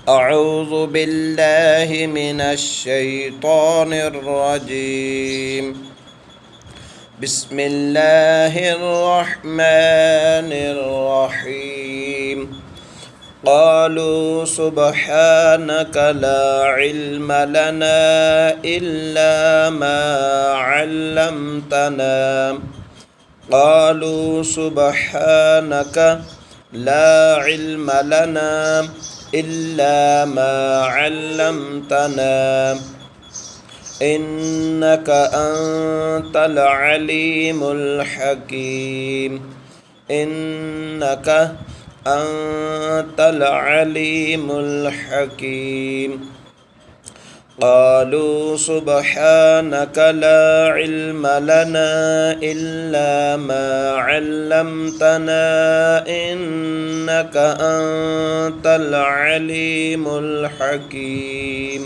أعوذ بالله من الشيطان الرجيم. بسم الله الرحمن الرحيم. قالوا سبحانك لا علم لنا إلا ما علمتنا. قالوا سبحانك لا علم لنا إلا ما علمتنا إنك أنت العليم الحكيم. إنك أنت العليم الحكيم. قالوا سبحانك لا علم لنا إلا ما علمتنا إنك أنت العليم الحكيم.